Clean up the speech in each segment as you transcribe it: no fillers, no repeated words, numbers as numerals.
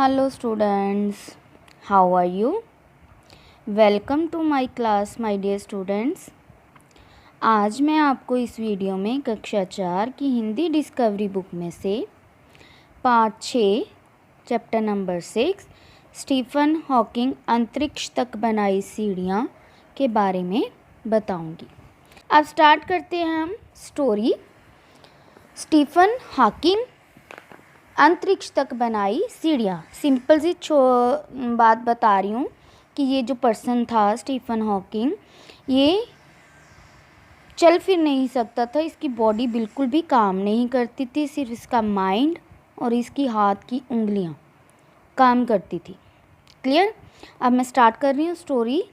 Hello students, how are you? Welcome to my class my dear students. आज मैं आपको इस वीडियो में कक्षा 4 की हिंदी डिस्कवरी बुक में से part 6 chapter number 6 Stephen Hawking अंतरिक्ष तक बनाई सीढ़ियाँ के बारे में बताऊंगी। अब स्टार्ट करते हैं हम स्टोरी। स्टीफन हॉकिंग अंतरिक्ष तक बनाई सीढ़ियाँ। सिंपल सी बात बता रही हूँ कि ये जो पर्सन था स्टीफन हॉकिंग, ये चल फिर नहीं सकता था, इसकी बॉडी बिल्कुल भी काम नहीं करती थी, सिर्फ इसका माइंड और इसकी हाथ की उंगलियाँ काम करती थी। क्लियर? अब मैं स्टार्ट कर रही हूँ स्टोरी।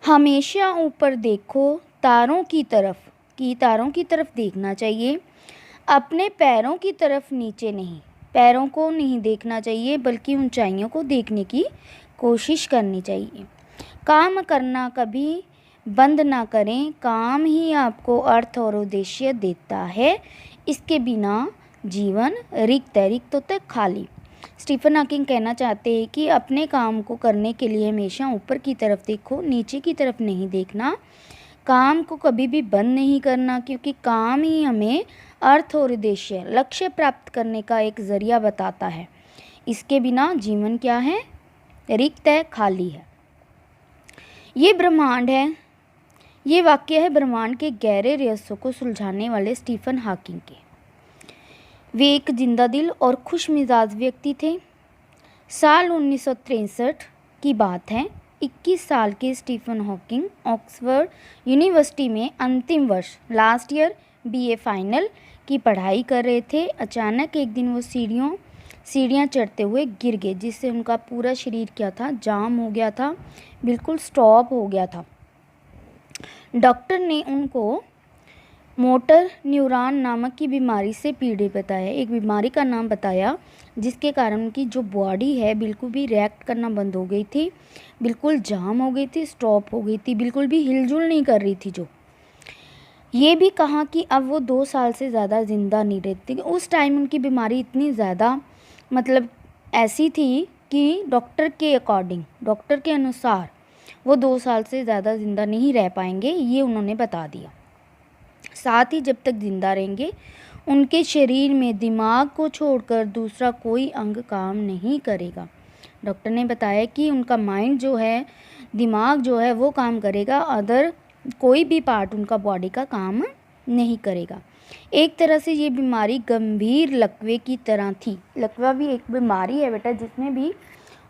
हमेशा ऊपर देखो, तारों की तरफ देखना चाहिए, अपने पैरों की तरफ नीचे नहीं। पैरों को नहीं देखना चाहिए बल्कि ऊंचाइयों को देखने की कोशिश करनी चाहिए। काम करना कभी बंद ना करें, काम ही आपको अर्थ और उद्देश्य देता है, इसके बिना जीवन रिक्त होता है, खाली। स्टीफन हॉकिंग कहना चाहते हैं कि अपने काम को करने के लिए हमेशा ऊपर की तरफ देखो, नीचे की तरफ नहीं देखना। काम को कभी भी बंद नहीं करना, क्योंकि काम ही हमें अर्थ और उद्देश्य, लक्ष्य प्राप्त करने का एक ज़रिया बताता है। इसके बिना जीवन क्या है? रिक्त है, खाली है। ये ब्रह्मांड है, ये वाक्य है ब्रह्मांड के गहरे रहस्यों को सुलझाने वाले स्टीफन हॉकिंग के। वे एक जिंदा दिल और खुश मिजाज व्यक्ति थे। साल 1963 की बात है। 21 साल के स्टीफन हॉकिंग ऑक्सफोर्ड यूनिवर्सिटी में अंतिम वर्ष लास्ट ईयर बीए फाइनल की पढ़ाई कर रहे थे। अचानक एक दिन वो सीढ़ियाँ चढ़ते हुए गिर गए, जिससे उनका पूरा शरीर क्या था, जाम हो गया था, बिल्कुल स्टॉप हो गया था। डॉक्टर ने उनको मोटर न्यूरॉन नामक की बीमारी से पीड़ित बताया, एक बीमारी का नाम बताया, जिसके कारण उनकी जो बॉडी है बिल्कुल भी रिएक्ट करना बंद हो गई थी, बिल्कुल जाम हो गई थी, स्टॉप हो गई थी, बिल्कुल भी हिलजुल नहीं कर रही थी। जो ये भी कहा कि अब वो 2 साल से ज़्यादा ज़िंदा नहीं रहती। उस टाइम उनकी बीमारी इतनी ज़्यादा ऐसी थी कि डॉक्टर के अनुसार वो 2 साल से ज़्यादा ज़िंदा नहीं रह पाएंगे, ये उन्होंने बता दिया। साथ ही जब तक जिंदा रहेंगे उनके शरीर में दिमाग को छोड़कर दूसरा कोई अंग काम नहीं करेगा। डॉक्टर ने बताया कि उनका माइंड जो है, दिमाग जो है वो काम करेगा, अदर कोई भी पार्ट उनका बॉडी का काम नहीं करेगा। एक तरह से ये बीमारी गंभीर लकवे की तरह थी। लकवा भी एक बीमारी है बेटा,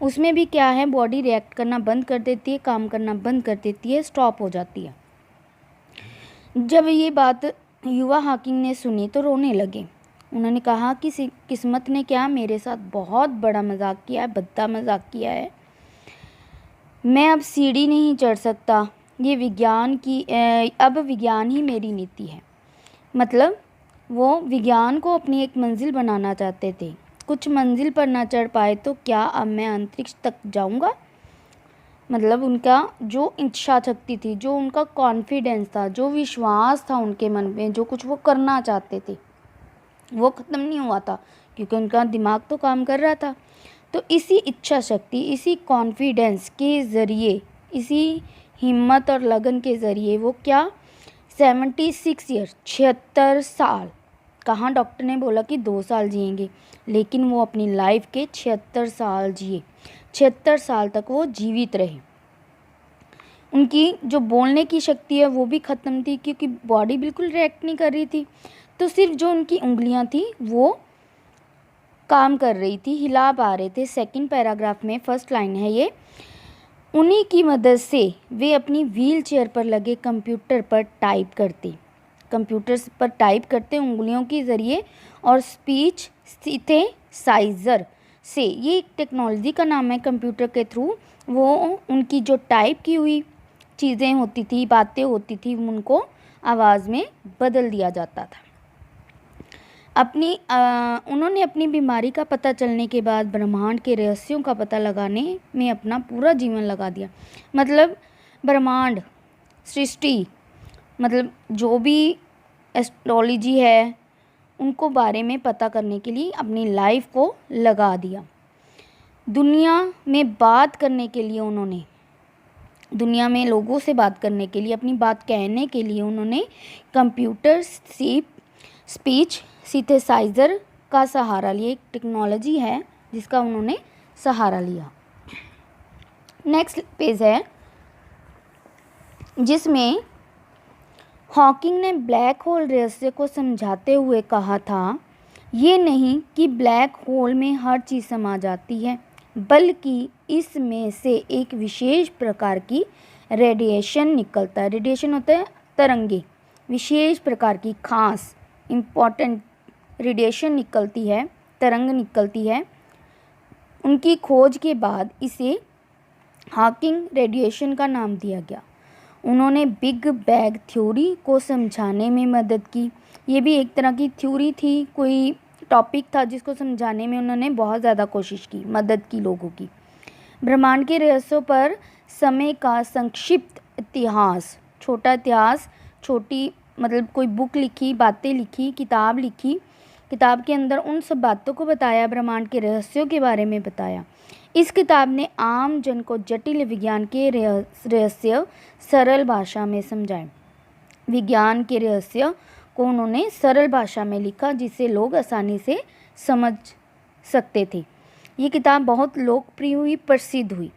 उसमें भी क्या है, बॉडी रिएक्ट करना बंद कर देती है, काम करना बंद कर देती है, स्टॉप हो जाती है। जब ये बात युवा हॉकिंग ने सुनी तो रोने लगे। उन्होंने कहा कि किस्मत ने क्या मेरे साथ बहुत बड़ा मजाक किया है, भद्दा मजाक किया है। मैं अब सीढ़ी नहीं चढ़ सकता, ये अब विज्ञान ही मेरी नीति है। मतलब वो विज्ञान को अपनी एक मंजिल बनाना चाहते थे। कुछ मंजिल पर ना चढ़ पाए तो क्या अब मैं अंतरिक्ष तक जाऊंगा? मतलब उनका जो इच्छा शक्ति थी, जो उनका कॉन्फिडेंस था, जो विश्वास था उनके मन में, जो कुछ वो करना चाहते थे, वो ख़त्म नहीं हुआ था, क्योंकि उनका दिमाग तो काम कर रहा था। तो इसी इच्छा शक्ति, इसी कॉन्फिडेंस के ज़रिए, इसी हिम्मत और लगन के ज़रिए वो क्या 76 ईयर 76 साल, कहाँ डॉक्टर ने बोला कि 2 साल जिएंगे, लेकिन वो अपनी लाइफ के 76 साल जिए। 76 साल तक वो जीवित रहे। उनकी जो बोलने की शक्ति है वो भी ख़त्म थी, क्योंकि बॉडी बिल्कुल रिएक्ट नहीं कर रही थी। तो सिर्फ जो उनकी उंगलियां थी वो काम कर रही थी, हिला पा रहे थे। सेकंड पैराग्राफ में फर्स्ट लाइन है ये, उन्हीं की मदद से वे अपनी व्हील चेयर पर लगे कंप्यूटर पर टाइप करते उंगलियों के ज़रिए, और स्पीच सिंथेसाइज़र से, ये एक टेक्नोलॉजी का नाम है, कंप्यूटर के थ्रू वो उनकी जो टाइप की हुई चीज़ें होती थी, बातें होती थी, उनको आवाज़ में बदल दिया जाता था। उन्होंने अपनी बीमारी का पता चलने के बाद ब्रह्मांड के रहस्यों का पता लगाने में अपना पूरा जीवन लगा दिया। मतलब ब्रह्मांड, सृष्टि, मतलब जो भी एस्ट्रोलॉजी है, उनको बारे में पता करने के लिए अपनी लाइफ को लगा दिया। दुनिया में बात करने के लिए उन्होंने, दुनिया में लोगों से बात करने के लिए, अपनी बात कहने के लिए उन्होंने कंप्यूटर स्पीच सिंथेसाइज़र का सहारा लिया। एक टेक्नोलॉजी है जिसका उन्होंने सहारा लिया। नेक्स्ट पेज है जिसमें हॉकिंग ने ब्लैक होल रहस्य को समझाते हुए कहा था, ये नहीं कि ब्लैक होल में हर चीज़ समा जाती है, बल्कि इसमें से एक विशेष प्रकार की रेडिएशन निकलता है। रेडिएशन होता है तरंगे, विशेष प्रकार की खास इम्पॉर्टेंट रेडिएशन निकलती है, तरंग निकलती है। उनकी खोज के बाद इसे हॉकिंग रेडिएशन का नाम दिया गया। उन्होंने बिग बैंग थ्योरी को समझाने में मदद की। ये भी एक तरह की थ्योरी थी, कोई टॉपिक था जिसको समझाने में उन्होंने बहुत ज़्यादा कोशिश की, मदद की लोगों की। ब्रह्मांड के रहस्यों पर समय का संक्षिप्त इतिहास, छोटा इतिहास, छोटी मतलब कोई बुक लिखी, बातें लिखी, किताब लिखी, किताब के अंदर उन सब बातों को बताया, ब्रह्मांड के रहस्यों के बारे में बताया। इस किताब ने आम जन को जटिल विज्ञान के रहस्य सरल भाषा में समझाए। विज्ञान के रहस्य को उन्होंने सरल भाषा में लिखा जिसे लोग आसानी से समझ सकते थे। ये किताब बहुत लोकप्रिय हुई, प्रसिद्ध हुई।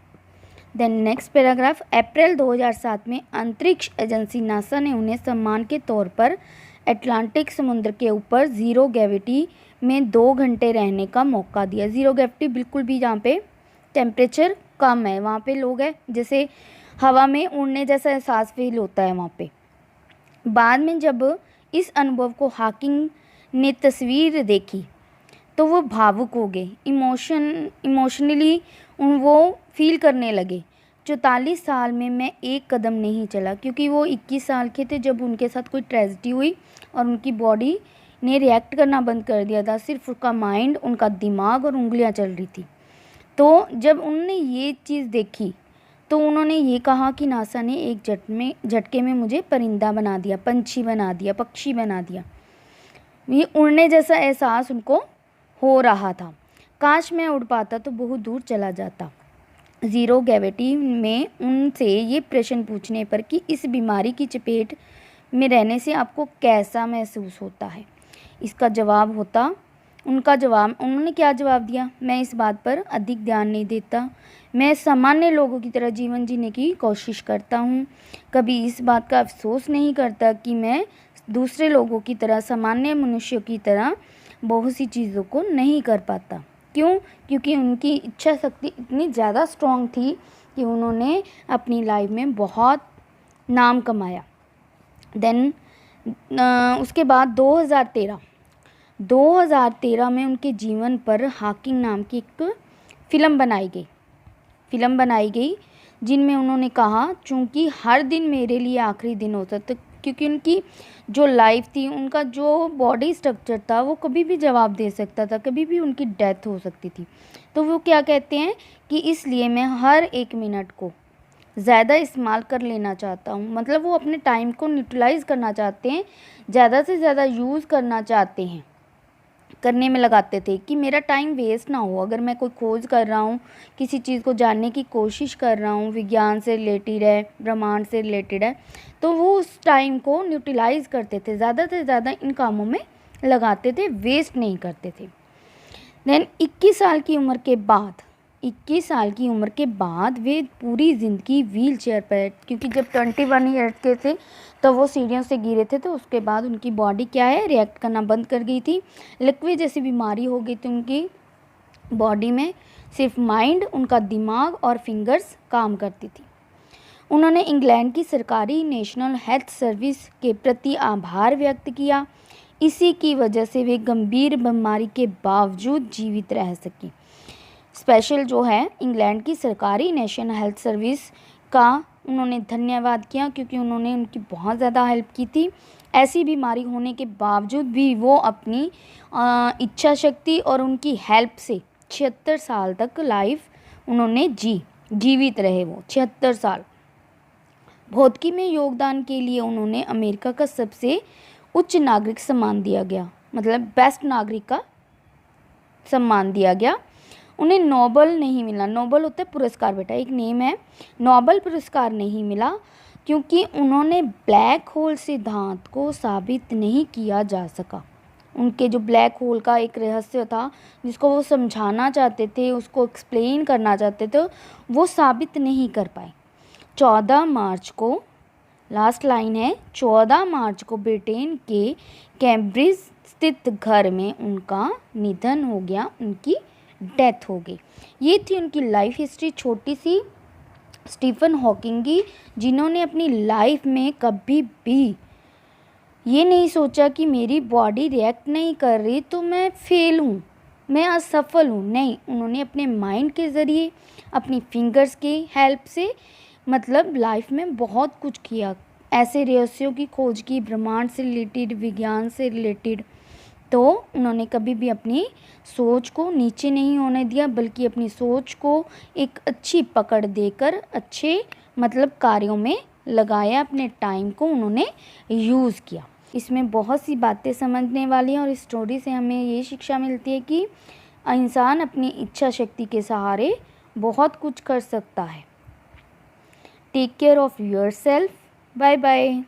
देन नेक्स्ट पैराग्राफ, अप्रैल 2007 में अंतरिक्ष एजेंसी नासा ने उन्हें सम्मान के तौर पर अटलांटिक समुद्र के ऊपर ज़ीरो ग्रेविटी में 2 घंटे रहने का मौका दिया। ज़ीरो ग्रेविटी बिल्कुल भी जहाँ पे टेम्परेचर कम है वहाँ पे लोग हैं, जैसे हवा में उड़ने जैसा एहसास फील होता है वहाँ पे। बाद में जब इस अनुभव को हॉकिंग ने तस्वीर देखी तो वो भावुक हो गए, इमोशनली वो फील करने लगे। 44 साल में मैं एक कदम नहीं चला, क्योंकि वो 21 साल के थे जब उनके साथ कोई ट्रेजेडी हुई और उनकी बॉडी ने रिएक्ट करना बंद कर दिया था, सिर्फ उनका माइंड, उनका दिमाग और उंगलियां चल रही थी। तो जब उन्होंने ये चीज़ देखी तो उन्होंने ये कहा कि नासा ने एक झटके में मुझे परिंदा बना दिया, पंछी बना दिया, पक्षी बना दिया। ये उड़ने जैसा एहसास उनको हो रहा था। काश मैं उड़ पाता तो बहुत दूर चला जाता। ज़ीरो ग्रेविटी में उनसे ये प्रश्न पूछने पर कि इस बीमारी की चपेट में रहने से आपको कैसा महसूस होता है, इसका जवाब होता, उन्होंने क्या जवाब दिया, मैं इस बात पर अधिक ध्यान नहीं देता, मैं सामान्य लोगों की तरह जीवन जीने की कोशिश करता हूँ, कभी इस बात का अफसोस नहीं करता कि मैं दूसरे लोगों की तरह, सामान्य मनुष्यों की तरह बहुत सी चीज़ों को नहीं कर पाता। क्यों? क्योंकि उनकी इच्छा शक्ति इतनी ज़्यादा स्ट्रॉन्ग थी कि उन्होंने अपनी लाइफ में बहुत नाम कमाया। देन उसके बाद 2013 में उनके जीवन पर हॉकिंग नाम की एक फ़िल्म बनाई गई जिनमें उन्होंने कहा, चूँकि हर दिन मेरे लिए आखिरी दिन होता था, क्योंकि उनकी जो लाइफ थी, उनका जो बॉडी स्ट्रक्चर था, वो कभी भी जवाब दे सकता था, कभी भी उनकी डेथ हो सकती थी। तो वो क्या कहते हैं कि इसलिए मैं हर एक मिनट को ज़्यादा इस्तेमाल कर लेना चाहता हूँ। मतलब वो अपने टाइम को यूटिलाइज़ करना चाहते हैं, ज़्यादा से ज़्यादा यूज़ करना चाहते हैं, करने में लगाते थे कि मेरा टाइम वेस्ट ना हो। अगर मैं कोई खोज कर रहा हूँ, किसी चीज़ को जानने की कोशिश कर रहा हूँ, विज्ञान से रिलेटेड है, ब्रह्मांड से रिलेटेड है, तो वो उस टाइम को यूटिलाइज़ करते थे, ज़्यादा से ज़्यादा इन कामों में लगाते थे, वेस्ट नहीं करते थे। देन 21 साल की उम्र के बाद वे पूरी ज़िंदगी व्हील चेयर पर, क्योंकि जब 21 ईयर्स के थे तो वो सीढ़ियों से गिरे थे, तो उसके बाद उनकी बॉडी क्या है, रिएक्ट करना बंद कर गई थी, लिक्विड जैसी बीमारी हो गई थी उनकी बॉडी में, सिर्फ माइंड, उनका दिमाग और फिंगर्स काम करती थी। उन्होंने इंग्लैंड की सरकारी नेशनल हेल्थ सर्विस के प्रति आभार व्यक्त किया। इसी की वजह से वे गंभीर बीमारी के बावजूद जीवित रह सकी। स्पेशल जो है इंग्लैंड की सरकारी नेशनल हेल्थ सर्विस का उन्होंने धन्यवाद किया, क्योंकि उन्होंने उनकी बहुत ज़्यादा हेल्प की थी। ऐसी बीमारी होने के बावजूद भी वो अपनी इच्छा शक्ति और उनकी हेल्प से 76 साल तक लाइफ उन्होंने जीवित रहे वो 76 साल। भौतिकी में योगदान के लिए उन्होंने अमेरिका का सबसे उच्च नागरिक सम्मान दिया गया। मतलब बेस्ट नागरिक का सम्मान दिया गया। उन्हें नोबल नहीं मिला, नोबल होता है पुरस्कार बेटा, एक नेम है, नोबल पुरस्कार नहीं मिला क्योंकि उन्होंने ब्लैक होल सिद्धांत को साबित नहीं किया जा सका। उनके जो ब्लैक होल का एक रहस्य था जिसको वो समझाना चाहते थे, उसको एक्सप्लेन करना चाहते थे, वो साबित नहीं कर पाए। 14 मार्च को, लास्ट लाइन है, 14 मार्च को ब्रिटेन के कैम्ब्रिज स्थित घर में उनका निधन हो गया, उनकी डेथ हो गई। ये थी उनकी लाइफ हिस्ट्री छोटी सी स्टीफन हॉकिंग की, जिन्होंने अपनी लाइफ में कभी भी ये नहीं सोचा कि मेरी बॉडी रिएक्ट नहीं कर रही तो मैं फेल हूँ, मैं असफल हूँ। नहीं, उन्होंने अपने माइंड के ज़रिए, अपनी फिंगर्स की हेल्प से मतलब लाइफ में बहुत कुछ किया, ऐसे रहस्यों की खोज की, ब्रह्मांड से रिलेटेड, विज्ञान से रिलेटेड। तो उन्होंने कभी भी अपनी सोच को नीचे नहीं होने दिया, बल्कि अपनी सोच को एक अच्छी पकड़ देकर अच्छे मतलब कार्यों में लगाया, अपने टाइम को उन्होंने यूज़ किया। इसमें बहुत सी बातें समझने वाली हैं और इस स्टोरी से हमें ये शिक्षा मिलती है कि इंसान अपनी इच्छा शक्ति के सहारे बहुत कुछ कर सकता है। Take care of yourself. Bye bye.